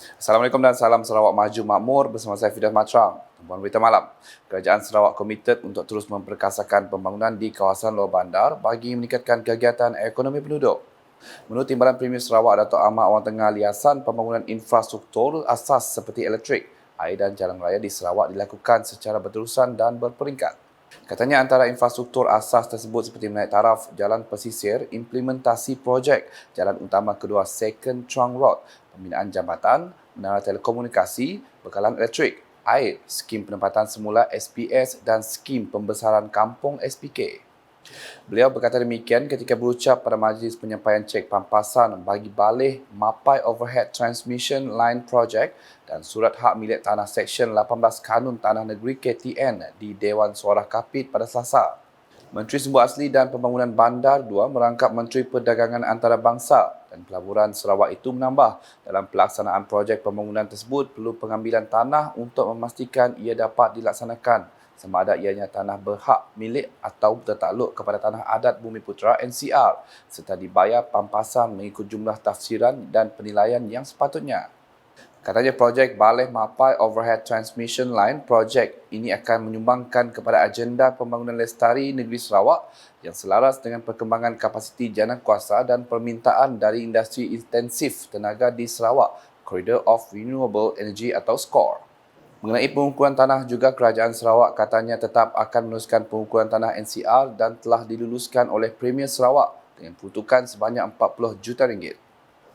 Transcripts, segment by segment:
Assalamualaikum dan salam Sarawak Maju Makmur bersama saya Fidas Matrang. Tumpuan berita malam. Kerajaan Sarawak komited untuk terus memperkasakan pembangunan di kawasan luar bandar bagi meningkatkan kegiatan ekonomi penduduk. Menurut Timbalan Premier Sarawak Dato' Ahmad Awang Tengah, liasan pembangunan infrastruktur asas seperti elektrik, air dan jalan raya di Sarawak dilakukan secara berterusan dan berperingkat. Katanya antara infrastruktur asas tersebut seperti menaik taraf, jalan pesisir, implementasi projek, jalan utama kedua Second Trunk Road, pembinaan jambatan, menara telekomunikasi, bekalan elektrik, air, skim penempatan semula SPS dan skim pembesaran kampung SPK. Beliau berkata demikian ketika berucap pada majlis penyampaian cek pampasan bagi balih Mapai Overhead Transmission Line Project dan surat hak milik tanah Seksyen 18 Kanun Tanah Negeri KTN di Dewan Suara Kapit pada Selasa. Menteri Sumber Asli dan Pembangunan Bandar 2 merangkap Menteri Perdagangan Antarabangsa dan Pelaburan Sarawak itu menambah dalam pelaksanaan projek pembangunan tersebut perlu pengambilan tanah untuk memastikan ia dapat dilaksanakan sama ada ianya tanah berhak milik atau tertakluk kepada Tanah Adat Bumi Putera NCR serta dibayar pampasan mengikut jumlah tafsiran dan penilaian yang sepatutnya. Katanya projek Baleh Mapai Overhead Transmission Line projek ini akan menyumbangkan kepada agenda pembangunan lestari negeri Sarawak yang selaras dengan perkembangan kapasiti jana kuasa dan permintaan dari industri intensif tenaga di Sarawak, Corridor of Renewable Energy atau SCORE. Mengenai pengukuran tanah juga, Kerajaan Sarawak katanya tetap akan meneruskan pengukuran tanah NCR dan telah diluluskan oleh Premier Sarawak dengan peruntukan sebanyak 40 juta ringgit.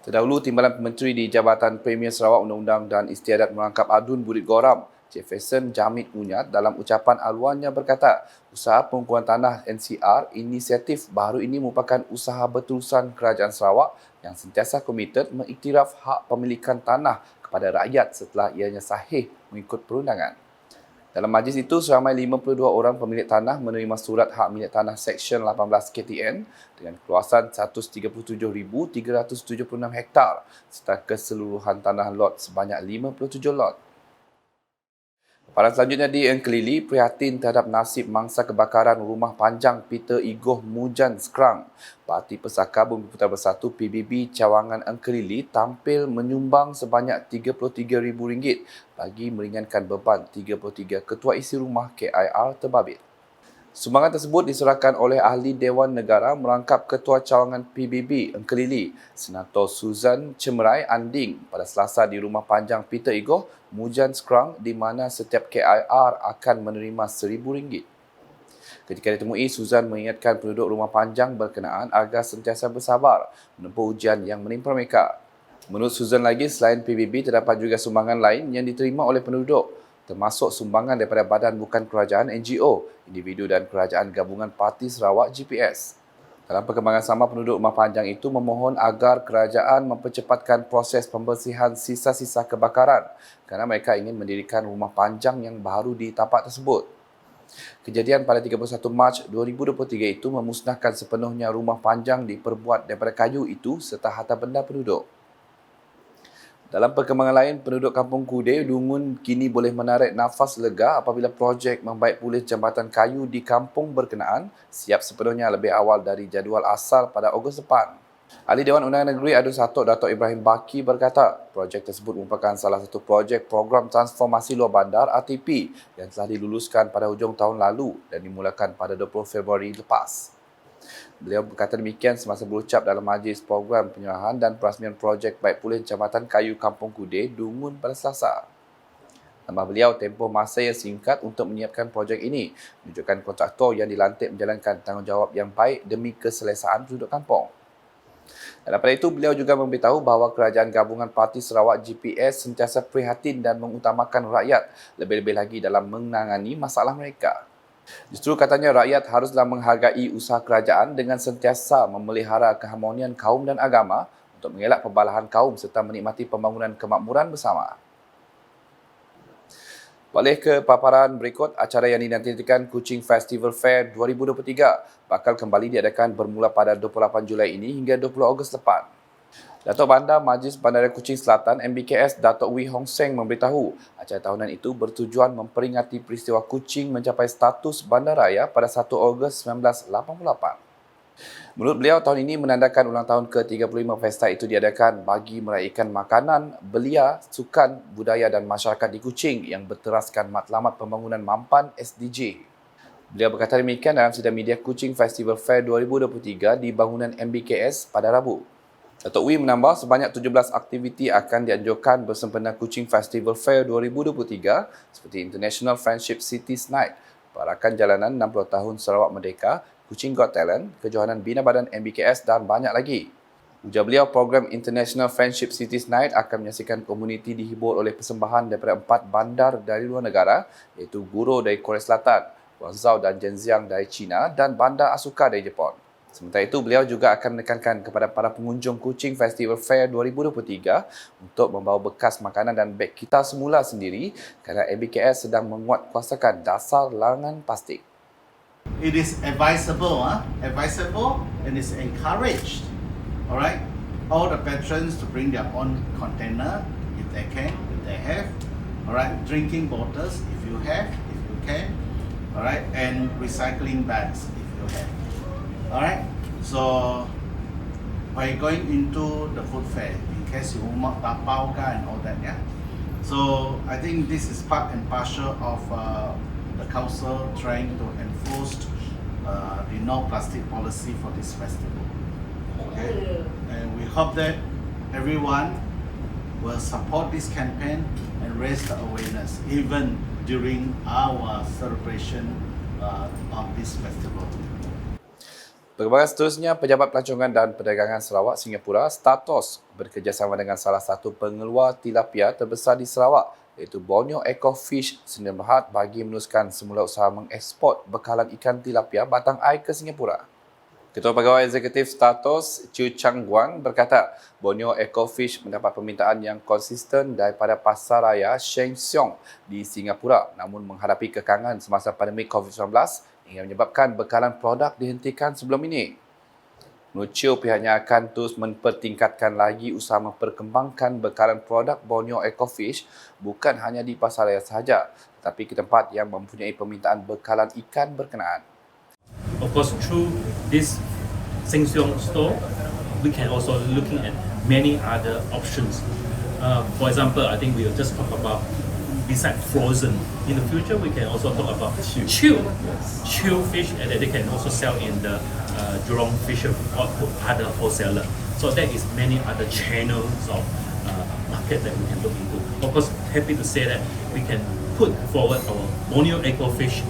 Terdahulu, Timbalan Menteri di Jabatan Premier Sarawak Undang-Undang dan Istiadat Merangkap Adun Burit Goram, Jefferson Jamit Unyat dalam ucapan aluannya berkata, usaha pengukuran tanah NCR inisiatif baru ini merupakan usaha berterusan Kerajaan Sarawak yang sentiasa komited mengiktiraf hak pemilikan tanah kepada rakyat setelah ianya sahih mengikut perundangan. Dalam majlis itu, seramai 52 orang pemilik tanah menerima surat hak milik tanah Seksyen 18 KTN dengan keluasan 137,376 hektar serta keseluruhan tanah lot sebanyak 57 lot. Paparan selanjutnya di Engkelili, prihatin terhadap nasib mangsa kebakaran rumah panjang Peter Igoh Mujan Skrang. Parti Pesaka Bumi Putera Bersatu PBB Cawangan Engkelili tampil menyumbang sebanyak RM33,000 bagi meringankan beban 33 ketua isi rumah KIR terbabit. Sumbangan tersebut diserahkan oleh Ahli Dewan Negara merangkap Ketua Cawangan PBB Engkelili, Senator Susan Cemerai Anding pada Selasa di Rumah Panjang Peter Igoh, Mujan Skrang di mana setiap KIR akan menerima RM1,000. Ketika ditemui, Susan mengingatkan penduduk Rumah Panjang berkenaan agar sentiasa bersabar menempuh ujian yang menimpa mereka. Menurut Susan lagi, selain PBB, terdapat juga sumbangan lain yang diterima oleh penduduk, termasuk sumbangan daripada badan bukan kerajaan NGO, individu dan kerajaan gabungan Parti Sarawak GPS. Dalam perkembangan sama, penduduk Rumah Panjang itu memohon agar kerajaan mempercepatkan proses pembersihan sisa-sisa kebakaran kerana mereka ingin mendirikan rumah panjang yang baru di tapak tersebut. Kejadian pada 31 Mac 2023 itu memusnahkan sepenuhnya rumah panjang diperbuat daripada kayu itu serta harta benda penduduk. Dalam perkembangan lain, penduduk Kampung Kude, Dungun kini boleh menarik nafas lega apabila projek membaik pulih jambatan kayu di kampung berkenaan siap sepenuhnya lebih awal dari jadual asal pada Ogos depan. Ahli Dewan Undangan Negeri Adun Satok Datuk Ibrahim Baki berkata, projek tersebut merupakan salah satu projek program transformasi luar bandar RTP yang telah diluluskan pada hujung tahun lalu dan dimulakan pada 20 Februari lepas. Beliau berkata demikian semasa berucap dalam majlis program penyerahan dan perasmian projek baik pulih Jambatan Kayu Kampung Kude, Dungun pada Selasa. Tambah beliau, tempoh masa yang singkat untuk menyiapkan projek ini menunjukkan kontraktor yang dilantik menjalankan tanggungjawab yang baik demi keselesaan penduduk kampung. Dan daripada itu, beliau juga memberitahu bahawa Kerajaan Gabungan Parti Sarawak GPS sentiasa prihatin dan mengutamakan rakyat lebih-lebih lagi dalam menangani masalah mereka. Justru katanya rakyat haruslah menghargai usaha kerajaan dengan sentiasa memelihara keharmonian kaum dan agama untuk mengelak perbalahan kaum serta menikmati pembangunan kemakmuran bersama. Boleh ke paparan berikut, acara yang dinantikan Kuching Festival Fair 2023 bakal kembali diadakan bermula pada 28 Julai ini hingga 20 Ogos depan. Datuk Bandar Majlis Bandaraya Kuching Selatan MBKS Datuk Wee Hong Seng memberitahu acara tahunan itu bertujuan memperingati peristiwa Kuching mencapai status bandaraya pada 1 Ogos 1988. Menurut beliau, tahun ini menandakan ulang tahun ke-35 pesta itu diadakan bagi meraihkan makanan, belia, sukan, budaya dan masyarakat di Kuching yang berteraskan matlamat pembangunan mampan SDG. Beliau berkata demikian dalam sidang media Kuching Festival Fair 2023 di bangunan MBKS pada Rabu. Datuk Wee menambah sebanyak 17 aktiviti akan dianjurkan bersempena Kuching Festival Fair 2023 seperti International Friendship Cities Night, Perakan Jalanan 60 Tahun Sarawak Merdeka, Kuching Got Talent, Kejohanan Bina Badan MBKS dan banyak lagi. Ujar beliau, program International Friendship Cities Night akan menyaksikan komuniti dihibur oleh persembahan daripada 4 bandar dari luar negara iaitu Guro dari Korea Selatan, Guangzhou dan Zhenjiang dari China dan Bandar Asuka dari Jepun. Sementara itu, beliau juga akan menekankan kepada para pengunjung Kuching Festival Fair 2023 untuk membawa bekas makanan dan beg kita semula sendiri kerana MBKS sedang menguatkuasakan dasar larangan plastik. It is advisable and is encouraged, all right, all the patrons to bring their own container if they can, if they have, all right, drinking bottles if you can, all right, and recycling bags if you have, all right. So by going into the food fair, in case you want tapau and all that, yeah. So I think this is part and parcel of the council trying to enforce the no plastic policy for this festival. Okay, and we hope that everyone will support this campaign and raise the awareness even during our celebration of this festival. Perkembangan seterusnya, Pejabat Pelancongan dan Perdagangan Sarawak Singapura Statos bekerjasama dengan salah satu pengeluar tilapia terbesar di Sarawak iaitu Borneo Eco Fish Senin Berhad bagi meneruskan semula usaha mengeksport bekalan ikan tilapia batang air ke Singapura. Ketua Pegawai Eksekutif Statos, Chiu Chang Guan berkata, Borneo Eco Fish mendapat permintaan yang konsisten daripada pasaraya Sheng Siong di Singapura namun menghadapi kekangan semasa pandemik COVID-19 hingga menyebabkan bekalan produk dihentikan sebelum ini. Menurut Chiu, pihaknya akan terus mempertingkatkan lagi usaha memperkembangkan bekalan produk Borneo Eco Fish bukan hanya di pasaraya sahaja, tetapi ke tempat yang mempunyai permintaan bekalan ikan berkenaan. Of course, through this Sheng Siong store, we can also looking at many other options. For example, I think we will just talk about besides frozen. In the future, we can also talk about chill fish, and they can also sell in the Jurong Fisher or other wholesaler. So there is many other channels of market that we can look into. Of course, happy to say that we can put forward our Borneo Eco Fish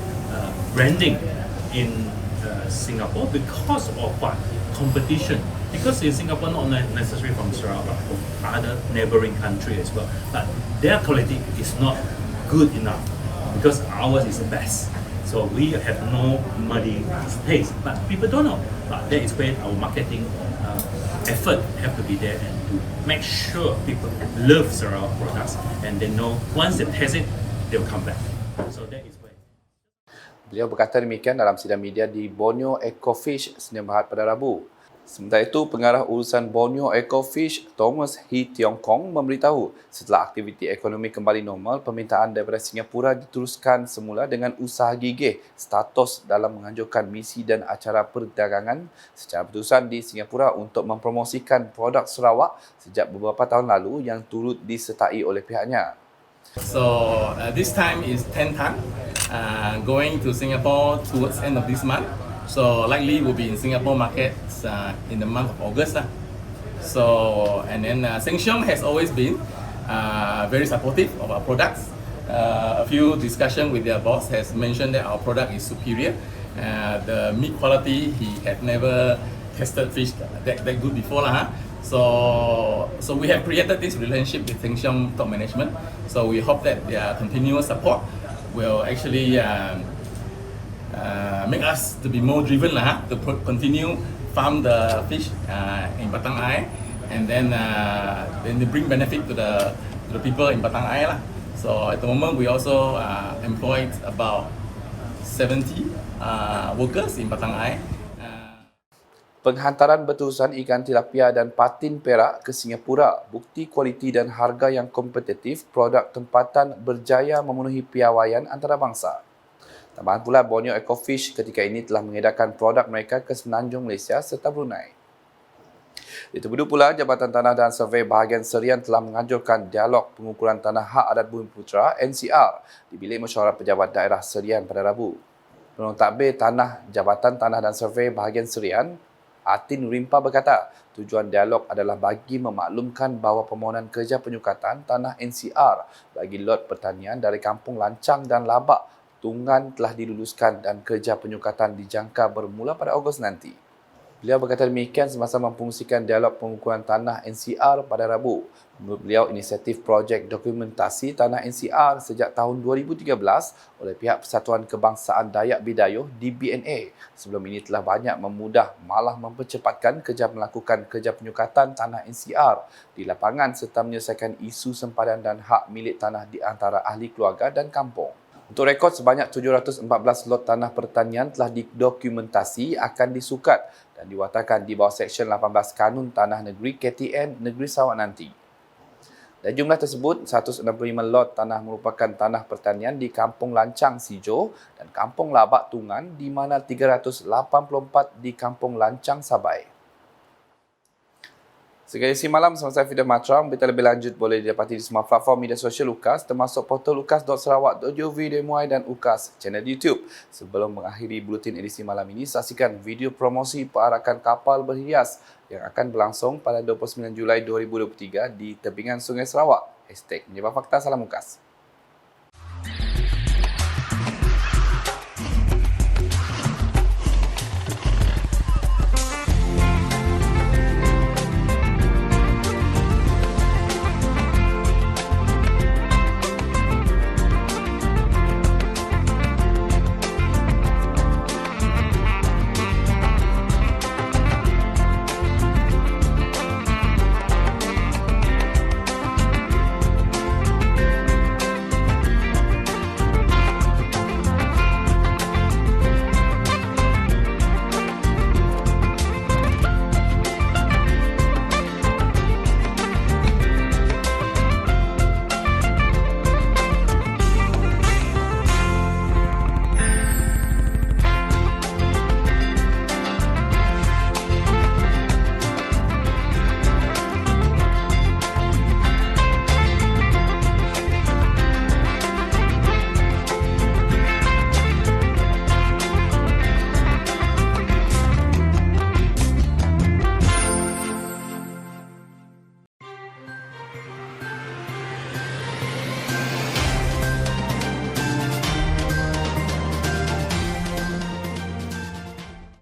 branding in Singapore because of what competition. Because in Singapore, not necessarily from Sarawak, but from other neighboring countries as well. But their quality is not good enough because ours is the best. So we have no muddy taste, but people don't know. But that is where our marketing effort have to be there and to make sure people love Sarawak products and they know once they taste it, they'll come back. So that is where. Beliau berkata demikian dalam sidang media di Borneo Eco Fish Senin Berhad pada Rabu. Sementara itu, Pengarah Urusan Borneo Eco Fish, Thomas Hee Tiong Kong memberitahu setelah aktiviti ekonomi kembali normal, permintaan daripada Singapura diteruskan semula dengan usaha gigih Statos dalam menganjurkan misi dan acara perdagangan secara berterusan di Singapura untuk mempromosikan produk Sarawak sejak beberapa tahun lalu yang turut disertai oleh pihaknya. So this time is 10th time going to Singapore towards end of this month. So likely will be in Singapore markets in the month of August. So and then Sheng Siong has always been very supportive of our products. A few discussion with their boss has mentioned that our product is superior. The meat quality, he had never tested fish that good before lah. So we have created this relationship with Sheng Siong top management. So we hope that their continuous support will actually make us to be more driven lah, to continue farm the fish in Batang Air, and then they bring benefit to the people in Batang Air lah. So at the moment we also employed about 70 workers in Batang Air. Penghantaran berterusan ikan tilapia dan patin perak ke Singapura, bukti kualiti dan harga yang kompetitif produk tempatan berjaya memenuhi piawaian antarabangsa. Tambahan pula, Borneo Ecofish ketika ini telah mengedarkan produk mereka ke Semenanjung Malaysia serta Brunei. Itu pula, Jabatan Tanah dan Survey Bahagian Serian telah menganjurkan dialog pengukuran tanah hak adat Bumi Putera NCR di Bilik Mesyuarat Pejabat Daerah Serian pada Rabu. Penolong Tadbir Tanah Jabatan Tanah dan Survey Bahagian Serian, Atin Rimpa berkata, tujuan dialog adalah bagi memaklumkan bahawa permohonan kerja penyukatan tanah NCR bagi lot pertanian dari Kampung Lancang dan Labak, Tungan telah diluluskan dan kerja penyukatan dijangka bermula pada Ogos nanti. Beliau berkata demikian semasa memfungsikan dialog pengukuran tanah NCR pada Rabu. Menurut beliau, inisiatif projek dokumentasi tanah NCR sejak tahun 2013 oleh pihak Persatuan Kebangsaan Dayak Bidayuh DBNA sebelum ini telah banyak memudah malah mempercepatkan kerja melakukan kerja penyukatan tanah NCR di lapangan serta menyelesaikan isu sempadan dan hak milik tanah di antara ahli keluarga dan kampung. Untuk rekod, sebanyak 714 lot tanah pertanian telah didokumentasi akan disukat dan diwatakan di bawah Seksyen 18 Kanun Tanah Negeri KTN Negeri Sarawak nanti. Dan jumlah tersebut, 165 lot tanah merupakan tanah pertanian di Kampung Lancang Sijo dan Kampung Labak Tungan di mana 384 di Kampung Lancang Sabai. Sekian isi malam bersama saya Fida Matram. Berita lebih lanjut boleh didapati di semua platform media sosial UKAS termasuk portal ukas.sarawak.gov.my dan UKAS channel YouTube. Sebelum mengakhiri buletin edisi malam ini, saksikan video promosi perarakan kapal berhias yang akan berlangsung pada 29 Julai 2023 di tebingan Sungai Sarawak. #Menyebab Fakta Salam UKAS.